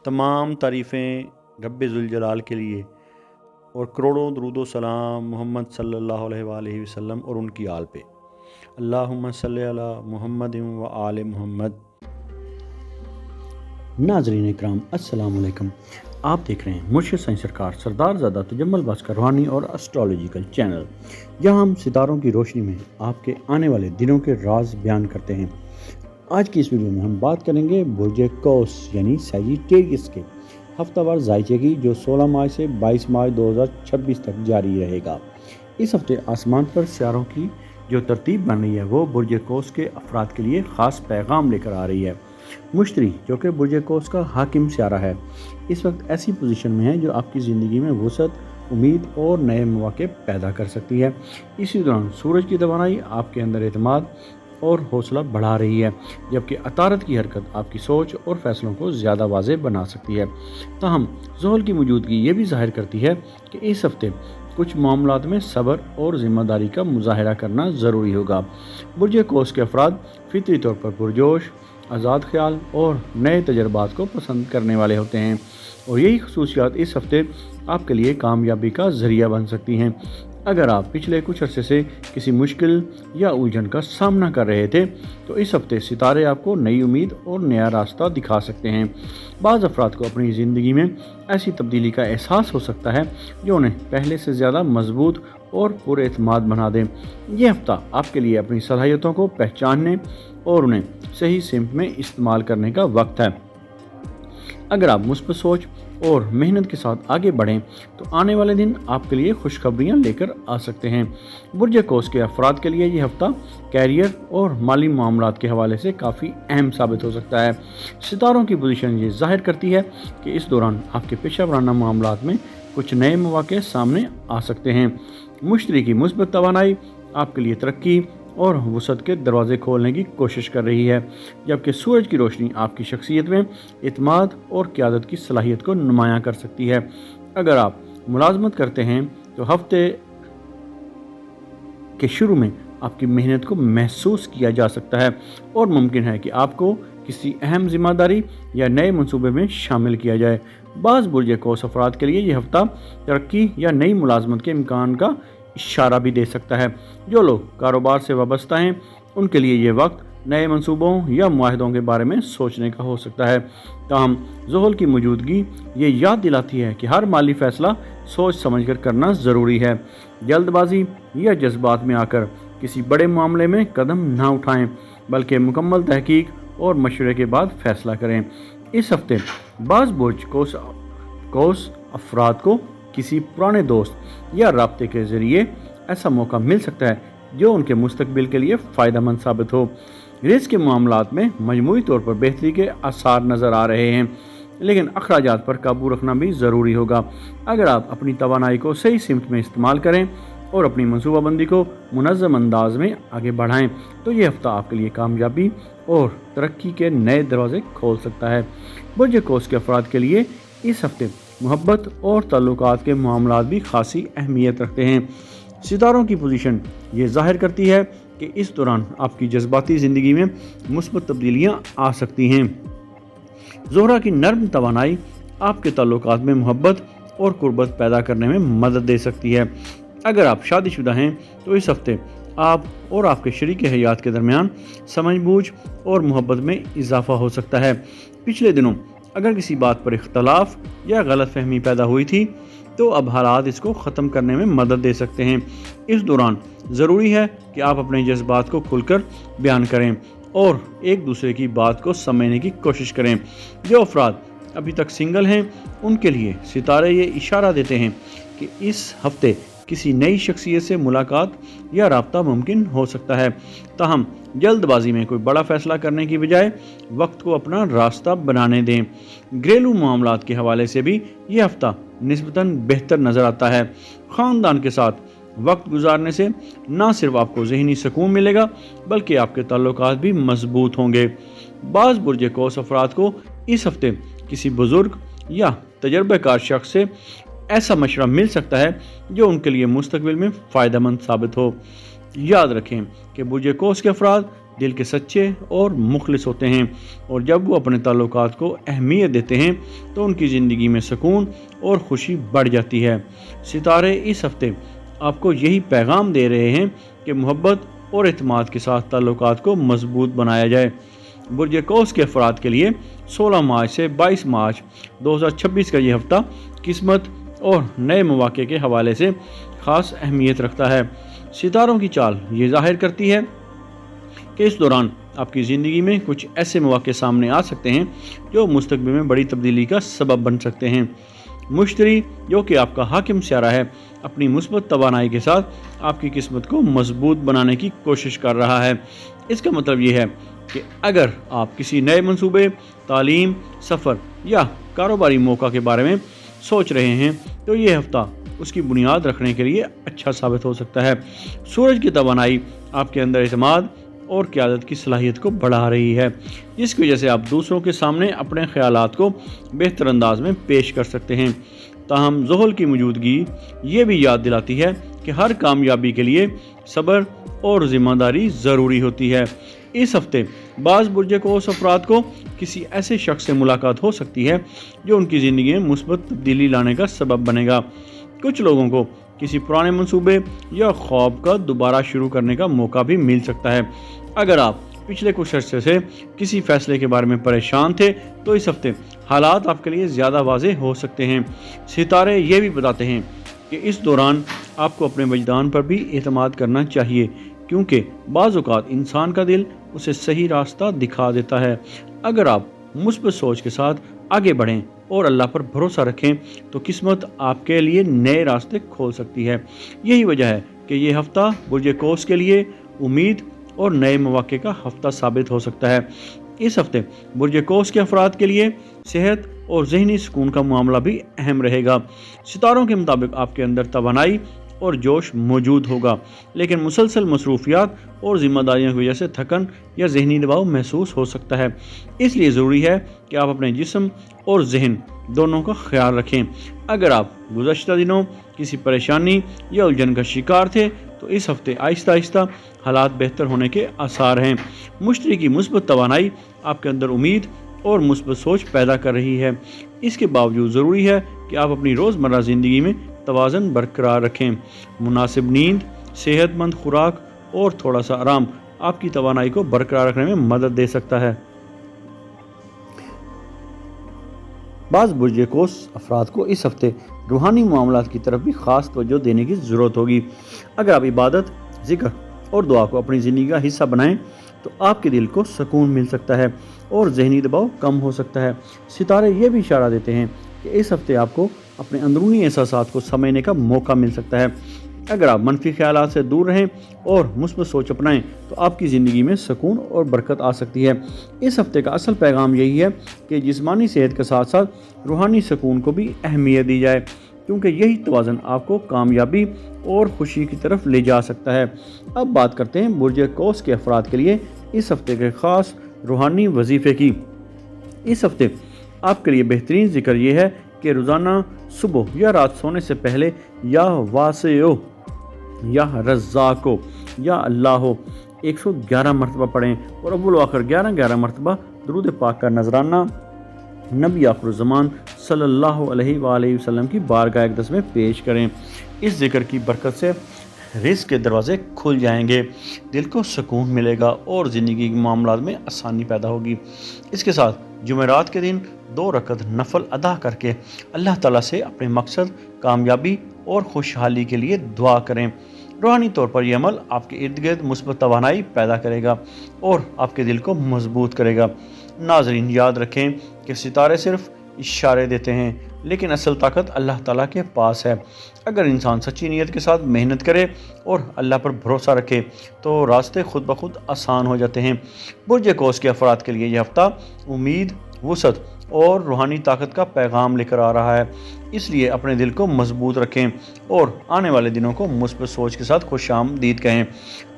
तमाम तारीफ़ें रब्बे ज़ुल-जलाल के लिए और करोड़ों दरूद व सलाम मोहम्मद सल्लल्लाहु अलैहि वसल्लम और उनकी आल पे। अल्लाहुम्मा सल्लि अला मुहम्मदिन व आले मुहम्मद। नाज़रीन इकराम अस्सलाम वालेकुम। आप देख रहे हैं मुर्शिद साईं सरकार सरदार ज़ादा तजम्मुल बास्कर रूहानी और एस्ट्रोलॉजिकल चैनल। यहाँ हम सितारों की रोशनी में आपके आने वाले दिनों के राज बयान करते हैं। आज की इस वीडियो में हम बात करेंगे बुर्ज कौस यानी सैजिटेरियस के हफ्तावार ज़ायचे की, जो 16 मार्च से 22 मार्च 2026 तक जारी रहेगा। इस हफ्ते आसमान पर सितारों की जो तरतीब बन रही है वो बुर्ज कौस के अफराद के लिए ख़ास पैगाम लेकर आ रही है। मुश्तरी, जो कि बुर्ज कौस का हाकिम सितारा है, इस वक्त ऐसी पोजीशन में है जो आपकी ज़िंदगी में वसअत, उम्मीद और नए मौके पैदा कर सकती है। इसी दौरान सूरज की तवानाई आपके अंदर एतमाद और हौसला बढ़ा रही है, जबकि अतारत की हरकत आपकी सोच और फैसलों को ज़्यादा वाज़ेह बना सकती है। ताहम ज़ोहल की मौजूदगी ये भी ज़ाहिर करती है कि इस हफ्ते कुछ मामलात में सब्र और ज़िम्मेदारी का मुजाहरा करना ज़रूरी होगा। बुर्ज कौस के अफराद फितरी तौर पर पुरजोश, आज़ाद ख्याल और नए तजर्बात को पसंद करने वाले होते हैं, और यही खसूसियात इस हफ्ते आपके लिए कामयाबी का ज़रिया बन सकती हैं। अगर आप पिछले कुछ अरसे से किसी मुश्किल या उलझन का सामना कर रहे थे, तो इस हफ्ते सितारे आपको नई उम्मीद और नया रास्ता दिखा सकते हैं। बाज़ अफराद को अपनी ज़िंदगी में ऐसी तब्दीली का एहसास हो सकता है जो उन्हें पहले से ज़्यादा मजबूत और पुरएतमाद बना दें। यह हफ्ता आपके लिए अपनी सलाहियतों को पहचानने और उन्हें सही सिमत में इस्तेमाल करने का वक्त है। अगर आप मुस्बत सोच और मेहनत के साथ आगे बढ़ें तो आने वाले दिन आपके लिए खुशखबरियां लेकर आ सकते हैं। बुर्ज कौस के अफराद के लिए ये हफ्ता कैरियर और माली मामलात के हवाले से काफ़ी अहम साबित हो सकता है। सितारों की पोजीशन ये जाहिर करती है कि इस दौरान आपके पेशा वराना मामलात में कुछ नए मौके सामने आ सकते हैं। मुश्तरी की मुस्बत तवानाई आपके लिए तरक्की और वसअत के दरवाज़े खोलने की कोशिश कर रही है, जबकि सूरज की रोशनी आपकी शख्सियत में इत्मीनान और क़यादत की सलाहियत को नुमायाँ कर सकती है। अगर आप मुलाजमत करते हैं तो हफ्ते के शुरू में आपकी मेहनत को महसूस किया जा सकता है और मुमकिन है कि आपको किसी अहम जिम्मेदारी या नए मंसूबे में शामिल किया जाए। बाज़ बुर्ज कौस अफराद के लिए यह हफ्ता तरक्की या नई मुलाजमत के इम्कान का इशारा भी दे सकता है। जो लोग कारोबार से वाबस्ता हैं उनके लिए ये वक्त नए मंसूबों या मुआहदों के बारे में सोचने का हो सकता है। ताहम ज़ोहल की मौजूदगी ये याद दिलाती है कि हर माली फ़ैसला सोच समझकर करना ज़रूरी है। जल्दबाजी या जज्बात में आकर किसी बड़े मामले में कदम ना उठाएं, बल्कि मुकम्मल तहकीक और मशवरे के बाद फ़ैसला करें। इस हफ्ते बाज़ बुर्ज कौस अफराद को किसी पुराने दोस्त या राब्ते के ज़रिए ऐसा मौका मिल सकता है जो उनके मुस्तकबिल के लिए फ़ायदेमंद साबित हो। रिस्क के मामलात में मजमूई तौर पर बेहतरी के आसार नज़र आ रहे हैं, लेकिन अखराजात पर काबू रखना भी ज़रूरी होगा। अगर आप अपनी तवानाई को सही सिमत में इस्तेमाल करें और अपनी मनसूबाबंदी को मुनज़्ज़म अंदाज में आगे बढ़ाएं तो ये हफ्ता आपके लिए कामयाबी और तरक्की के नए दरवाज़े खोल सकता है। बुर्ज कौस के अफराद के लिए इस हफ्ते मोहब्बत और ताल्लुकात के मामलात भी खासी अहमियत रखते हैं। सितारों की पोजीशन ये जाहिर करती है कि इस दौरान आपकी जज्बाती ज़िंदगी में मुस्बत तब्दीलियाँ आ सकती हैं। ज़ोहरा की नर्म तवानाई आपके ताल्लुकात में मोहब्बत और कुर्बत पैदा करने में मदद दे सकती है। अगर आप शादीशुदा हैं तो इस हफ्ते आप और आपके शरीक हयात के दरमियान समझ-बूझ और मोहब्बत में इजाफा हो सकता है। पिछले दिनों अगर किसी बात पर इख्तलाफ या गलतफहमी पैदा हुई थी तो अब हालात इसको ख़त्म करने में मदद दे सकते हैं। इस दौरान ज़रूरी है कि आप अपने जज्बात को खुलकर बयान करें और एक दूसरे की बात को समझने की कोशिश करें। जो अफराद अभी तक सिंगल हैं उनके लिए सितारे ये इशारा देते हैं कि इस हफ्ते किसी नई शख्सियत से मुलाकात या राब्ता मुमकिन हो सकता है। ताहम जल्दबाजी में कोई बड़ा फैसला करने की बजाय वक्त को अपना रास्ता बनाने दें। घरेलू मामलात के हवाले से भी ये हफ्ता निस्बतन बेहतर नज़र आता है। ख़ानदान के साथ वक्त गुजारने से न सिर्फ आपको ज़हनी सुकून मिलेगा बल्कि आपके ताल्लुकात भी मजबूत होंगे। बाज़ बुर्ज कौस अफराद को इस हफ्ते किसी बुज़ुर्ग या तजर्बाकार शख्स से ऐसा मशवरा मिल सकता है जो उनके लिए मुस्तकबिल में फ़ायदेमंद साबित हो। याद रखें कि बुर्ज कौस के अफराद दिल के सच्चे और मुखलिस होते हैं, और जब वो अपने ताल्लुकात को अहमियत देते हैं तो उनकी ज़िंदगी में सुकून और खुशी बढ़ जाती है। सितारे इस हफ्ते आपको यही पैगाम दे रहे हैं कि मोहब्बत और एतमाद के साथ ताल्लुकात को मजबूत बनाया जाए। बुर्ज कौस के अफराद के लिए 16 मार्च से 22 मार्च 2026 का ये हफ्ता किस्मत और नए मौके के हवाले से ख़ास अहमियत रखता है। सितारों की चाल ये जाहिर करती है कि इस दौरान आपकी ज़िंदगी में कुछ ऐसे मौके सामने आ सकते हैं जो मुस्तकबिल में बड़ी तब्दीली का सबब बन सकते हैं। मुश्तरी, जो कि आपका हाकिम सियारा है, अपनी मुस्बत तवानाई के साथ आपकी किस्मत को मजबूत बनाने की कोशिश कर रहा है। इसका मतलब ये है कि अगर आप किसी नए मंसूबे, तालीम, सफ़र या कारोबारी मौका के बारे में सोच रहे हैं तो ये हफ्ता उसकी बुनियाद रखने के लिए अच्छा साबित हो सकता है। सूरज की तवानाई आपके अंदर एतमाद और क़यादत की सलाहियत को बढ़ा रही है, जिसकी वजह से आप दूसरों के सामने अपने ख़यालात को बेहतर अंदाज में पेश कर सकते हैं। ताहम ज़ुहल की मौजूदगी ये भी याद दिलाती है कि हर कामयाबी के लिए सब्र और ज़िम्मेदारी ज़रूरी होती है। इस हफ्ते बाज़ बुर्ज कौस अफराद को किसी ऐसे शख्स से मुलाकात हो सकती है जो उनकी ज़िंदगी में मुस्बत तब्दीली लाने का सबब बनेगा। कुछ लोगों को किसी पुराने मंसूबे या ख्वाब का दोबारा शुरू करने का मौका भी मिल सकता है। अगर आप पिछले कुछ अर्से से किसी फैसले के बारे में परेशान थे तो इस हफ्ते हालात आपके लिए ज़्यादा वाज़ेह हो सकते हैं। सितारे ये भी बताते हैं कि इस दौरान आपको अपने वजदान पर भी एतमाद करना चाहिए, क्योंकि बाज़ औक़ात इंसान का दिल उसे सही रास्ता दिखा देता है। अगर आप मुस्बत सोच के साथ आगे बढ़ें और अल्लाह पर भरोसा रखें तो किस्मत आपके लिए नए रास्ते खोल सकती है। यही वजह है कि ये हफ़्ता बुर्ज कौस के लिए उम्मीद और नए मौके का हफ्ता साबित हो सकता है। इस हफ्ते बुर्ज कौस के अफराद के लिए सेहत और ज़हनी सुकून का मामला भी अहम रहेगा। सितारों के मुताबिक आपके अंदर तवानाई और जोश मौजूद होगा, लेकिन मुसलसल मसरूफियात और ज़िम्मेदारियों की वजह से थकन या ज़हनी दबाव महसूस हो सकता है। इसलिए ज़रूरी है कि आप अपने जिस्म और जहन दोनों का ख्याल रखें। अगर आप गुज़श्ता दिनों किसी परेशानी या उलझन का शिकार थे तो इस हफ्ते आहिस्ता आहिस्ता हालात बेहतर होने के आसार हैं। मुश्तरी की मुस्बत तवानाई आपके अंदर उम्मीद और मुस्बत सोच पैदा कर रही है। इसके बावजूद ज़रूरी है कि आप अपनी रोज़मर्रा ज़िंदगी में तवाज़न बरकरार रखें। मुनासिब नींद, सेहतमंद खुराक और थोड़ा सा आराम आपकी तवानाई को बरकरार रखने में मदद दे सकता है। बाज़ बुर्ज कौस अफराद को इस हफ्ते रूहानी मामलात की तरफ भी ख़ास तवज्जो देने की ज़रूरत होगी। अगर आप इबादत, ज़िक्र और दुआ को अपनी ज़िंदगी का हिस्सा बनाएं तो आपके दिल को सुकून मिल सकता है और ज़हनी दबाव कम हो सकता है। सितारे ये भी इशारा देते हैं कि इस हफ्ते आपको अपने अंदरूनी एहसासात को समझने का मौका मिल सकता है। अगर आप मनफी ख्यालात से दूर रहें और मुस्बत सोच अपनाएं तो आपकी ज़िंदगी में सुकून और बरकत आ सकती है। इस हफ्ते का असल पैगाम यही है कि जिस्मानी सेहत के साथ साथ रूहानी सुकून को भी अहमियत दी जाए, क्योंकि यही तवाज़न आपको कामयाबी और खुशी की तरफ ले जा सकता है। अब बात करते हैं बुर्ज कौस के अफराद के लिए इस हफ्ते के ख़ास रूहानी वजीफ़े की। इस हफ्ते आपके लिए बेहतरीन ज़िक्र यह है कि रोज़ाना सुबह या रात सोने से पहले या वासिओ या रज़्ज़ाको या अल्लाहो 111 मरतबा पढ़ें और अव्वल व आखिर 11 मरतबा दुरूद पाक का नजराना नबी आखिरुज़्ज़मान सल्लल्लाहु अलैहि वसल्लम की बारगाह अक़दस में पेश करें। इस ज़िक्र की बरकत से रिज़्क़ के दरवाज़े खुल जाएंगे, दिल को सुकून मिलेगा और ज़िंदगी के मामलात में आसानी पैदा होगी। इसके साथ जुमेरात के दिन 2 रकत नफल अदा करके अल्लाह ताला से अपने मकसद, कामयाबी और खुशहाली के लिए दुआ करें। रूहानी तौर पर यह अमल आपके इर्द गिर्द मुस्बत तवानाई पैदा करेगा और आपके दिल को मजबूत करेगा। नाज़रीन, याद रखें कि सितारे सिर्फ इशारे देते हैं, लेकिन असल ताकत अल्लाह ताला के पास है। अगर इंसान सच्ची नीयत के साथ मेहनत करे और अल्लाह पर भरोसा रखे तो रास्ते खुद ब खुद आसान हो जाते हैं। बुर्ज कौस के अफराद के लिए यह हफ्ता उम्मीद, वुसअत और रूहानी ताकत का पैगाम लेकर आ रहा है। इसलिए अपने दिल को मजबूत रखें और आने वाले दिनों को मुस्बत सोच के साथ खुशामदीद कहें।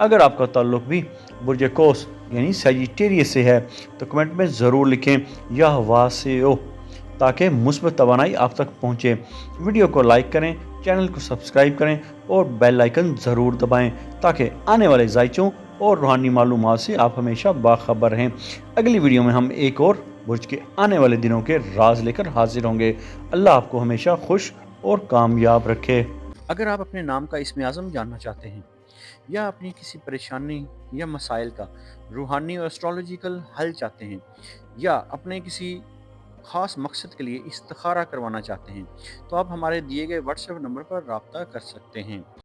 अगर आपका ताल्लुक़ भी बुर्ज कौस यानी सजिटेरियस से है तो कमेंट में ज़रूर लिखें या वासिओ, ताकि मुस्बत तवानाई आप तक पहुँचे। वीडियो को लाइक करें, चैनल को सब्सक्राइब करें और बेल आइकन ज़रूर दबाएं ताकि आने वाले जायचों اور روحانی معلومات سے آپ ہمیشہ باخبر ہیں۔ اگلی ویڈیو میں ہم ایک اور برج کے آنے والے دنوں کے راز لے کر حاضر ہوں گے۔ اللہ آپ کو ہمیشہ خوش اور کامیاب رکھے۔ اگر آپ اپنے نام کا اسم اعظم جاننا چاہتے ہیں یا اپنی کسی پریشانی یا مسائل کا روحانی اور اسٹرالوجیکل حل چاہتے ہیں یا اپنے کسی خاص مقصد کے لیے استخارہ کروانا چاہتے ہیں تو آپ ہمارے دیے گئے واٹس ایپ نمبر پر رابطہ کر سکتے ہیں۔